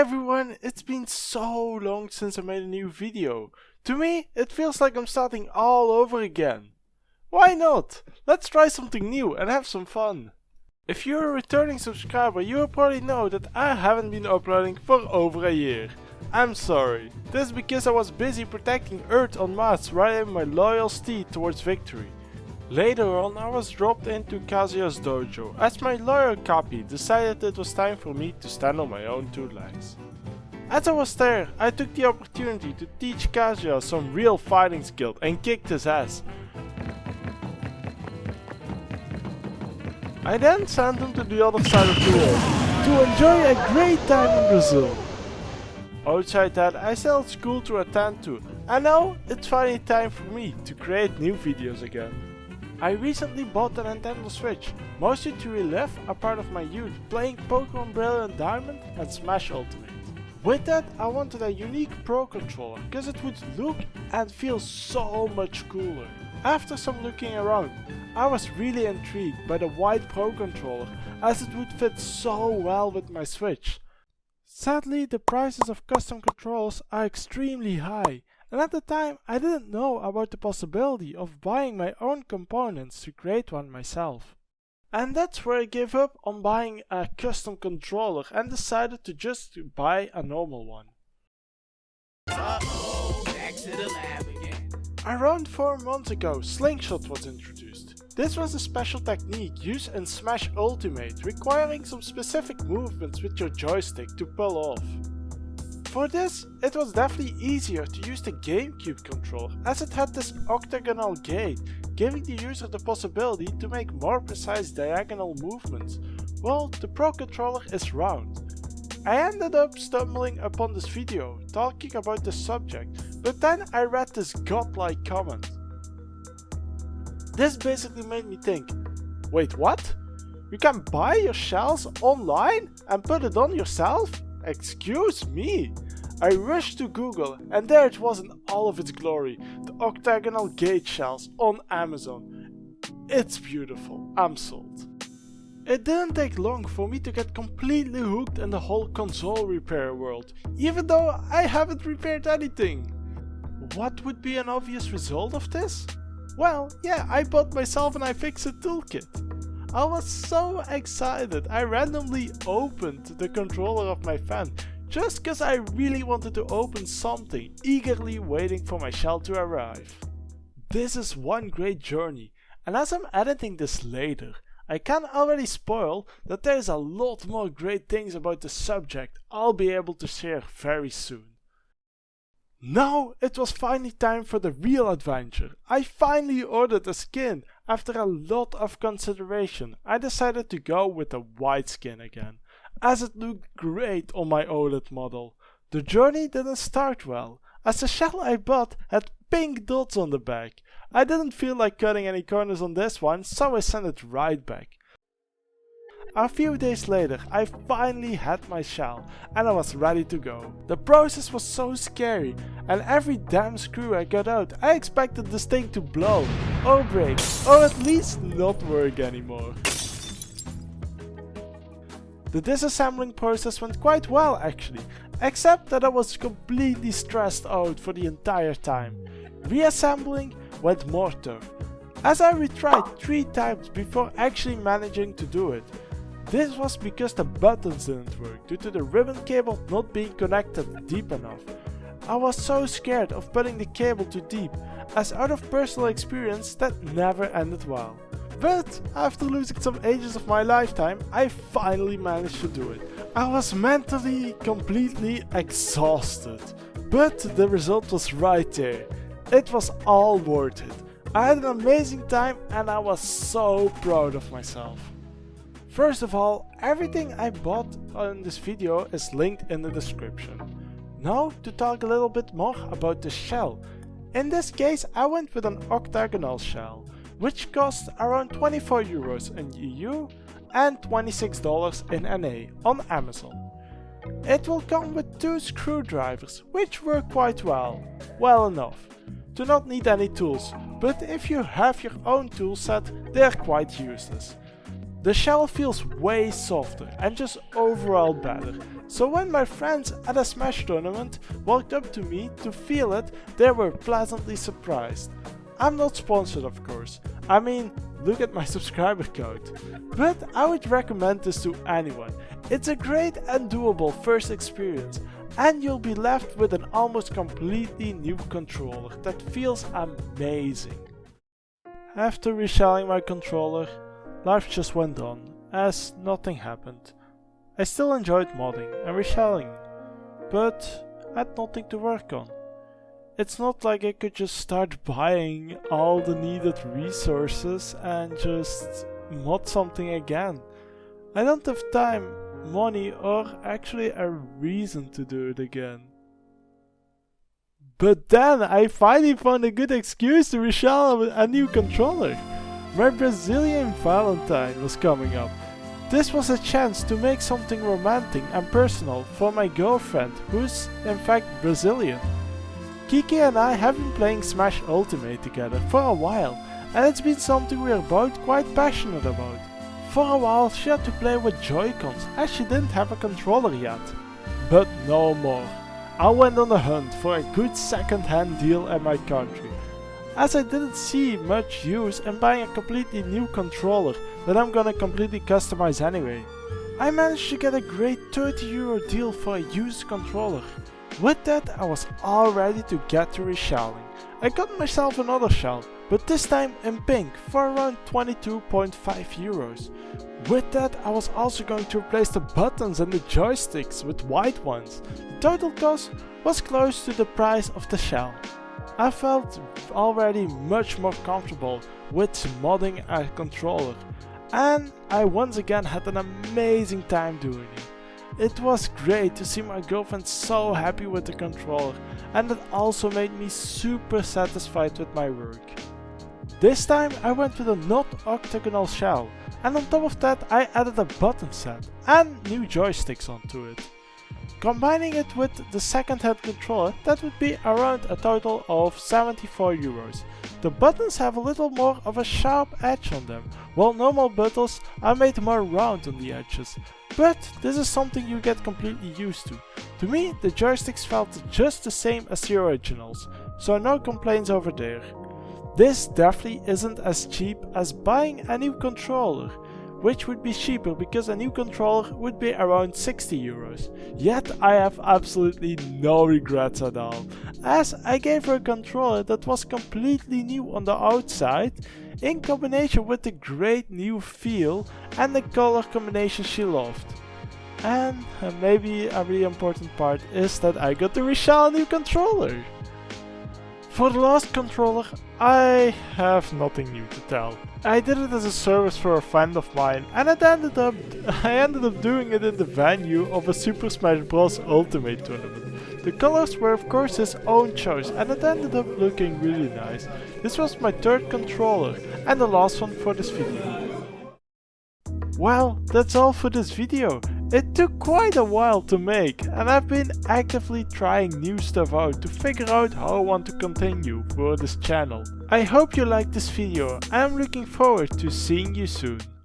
everyone, it's been so long since I made a new video. To me, it feels like I'm starting all over again. Why not? Let's try something new and have some fun. If you're a returning subscriber, you will probably know that I haven't been uploading for over a year. I'm sorry. This is because I was busy protecting Earth on Mars riding my loyal steed towards victory. Later on, I was dropped into Kazuya's dojo as my loyal copy decided it was time for me to stand on my own two legs. As I was there, I took the opportunity to teach Kazuya some real fighting skill and kicked his ass. I then sent him to the other side of the world to enjoy a great time in Brazil. Outside that, I still had school to attend to, and now it's finally time for me to create new videos again. I recently bought the Nintendo Switch, mostly to relive a part of my youth playing Pokemon Brilliant Diamond and Smash Ultimate. With that, I wanted a unique Pro controller because it would look and feel so much cooler. After some looking around, I was really intrigued by the white Pro controller as it would fit so well with my Switch. Sadly, the prices of custom controllers are extremely high, and at the time I didn't know about the possibility of buying my own components to create one myself. And that's where I gave up on buying a custom controller and decided to just buy a normal one. Back to the lab again. Around 4 months ago, Slingshot was introduced. This was a special technique used in Smash Ultimate, requiring some specific movements with your joystick to pull off. For this, it was definitely easier to use the GameCube controller as it had this octagonal gate, giving the user the possibility to make more precise diagonal movements, while the Pro controller is round. I ended up stumbling upon this video talking about the subject, but then I read this godlike comment. This basically made me think, wait, what? You can buy your shells online and put it on yourself? Excuse me! I rushed to Google and there it was in all of its glory, the octagonal gate shells on Amazon. It's beautiful, I'm sold. It didn't take long for me to get completely hooked in the whole console repair world, even though I haven't repaired anything. What would be an obvious result of this? Well, yeah, I bought myself an iFixit toolkit. I was so excited I randomly opened the controller of my fan just cause I really wanted to open something, eagerly waiting for my shell to arrive. This is one great journey, and as I'm editing this later, I can already spoil that there's a lot more great things about the subject I'll be able to share very soon. Now it was finally time for the real adventure. I finally ordered a skin. After a lot of consideration, I decided to go with the white skin again, as it looked great on my OLED model. The journey didn't start well, as the shell I bought had pink dots on the back. I didn't feel like cutting any corners on this one, so I sent it right back. A few days later, I finally had my shell and I was ready to go. The process was so scary, and every damn screw I got out, I expected this thing to blow, or break, or at least not work anymore. The disassembling process went quite well actually, except that I was completely stressed out for the entire time. Reassembling went more tough, as I retried 3 times before actually managing to do it. This was because the buttons didn't work due to the ribbon cable not being connected deep enough. I was so scared of putting the cable too deep, as out of personal experience that never ended well. But after losing some ages of my lifetime, I finally managed to do it. I was mentally completely exhausted, but the result was right there. It was all worth it. I had an amazing time and I was so proud of myself. First of all, everything I bought in this video is linked in the description. Now to talk a little bit more about the shell. In this case I went with an octagonal shell, which cost around 24 euros in EU and $26 in NA on Amazon. It will come with 2 screwdrivers, which work quite well enough. Do not need any tools, but if you have your own tool set, they are quite useless. The shell feels way softer and just overall better, So when my friends at a Smash tournament walked up to me to feel it, they were pleasantly surprised. I'm not sponsored, of course. I mean, look at my subscriber count. But I would recommend this to anyone. It's a great and doable first experience, and you'll be left with an almost completely new controller that feels amazing. After reselling my controller, life just went on, as nothing happened. I still enjoyed modding and reselling, but I had nothing to work on. It's not like I could just start buying all the needed resources and just mod something again. I don't have time, money, or actually a reason to do it again. But then I finally found a good excuse to resell a new controller. My Brazilian Valentine was coming up. This was a chance to make something romantic and personal for my girlfriend, who's in fact Brazilian. Kiki and I have been playing Smash Ultimate together for a while, and it's been something we are both quite passionate about. For a while she had to play with Joy-Cons as she didn't have a controller yet. But no more. I went on a hunt for a good second-hand deal in my country, as I didn't see much use in buying a completely new controller that I'm gonna completely customize anyway. I managed to get a great €30 deal for a used controller. With that I was all ready to get to reselling. I got myself another shell, but this time in pink for around €22.5. With that I was also going to replace the buttons and the joysticks with white ones. The total cost was close to the price of the shell. I felt already much more comfortable with modding a controller, and I once again had an amazing time doing it. It was great to see my girlfriend so happy with the controller, and it also made me super satisfied with my work. This time I went with a not octagonal shell, and on top of that I added a button set and new joysticks onto it. Combining it with the second-hand controller, that would be around a total of €74. The buttons have a little more of a sharp edge on them, while normal buttons are made more round on the edges. But this is something you get completely used to. To me, the joysticks felt just the same as the originals, so no complaints over there. This definitely isn't as cheap as buying a new controller, which would be cheaper because a new controller would be around €60. Yet I have absolutely no regrets at all, as I gave her a controller that was completely new on the outside, in combination with the great new feel and the color combination she loved. And maybe a really important part is that I got to resell a new controller. For the last controller, I have nothing new to tell. I did it as a service for a friend of mine, and I ended up doing it in the venue of a Super Smash Bros. Ultimate tournament. The colors were of course his own choice, and it ended up looking really nice. This was my third controller, and the last one for this video. Well, that's all for this video. It took quite a while to make, and I've been actively trying new stuff out to figure out how I want to continue for this channel. I hope you liked this video, and I'm looking forward to seeing you soon.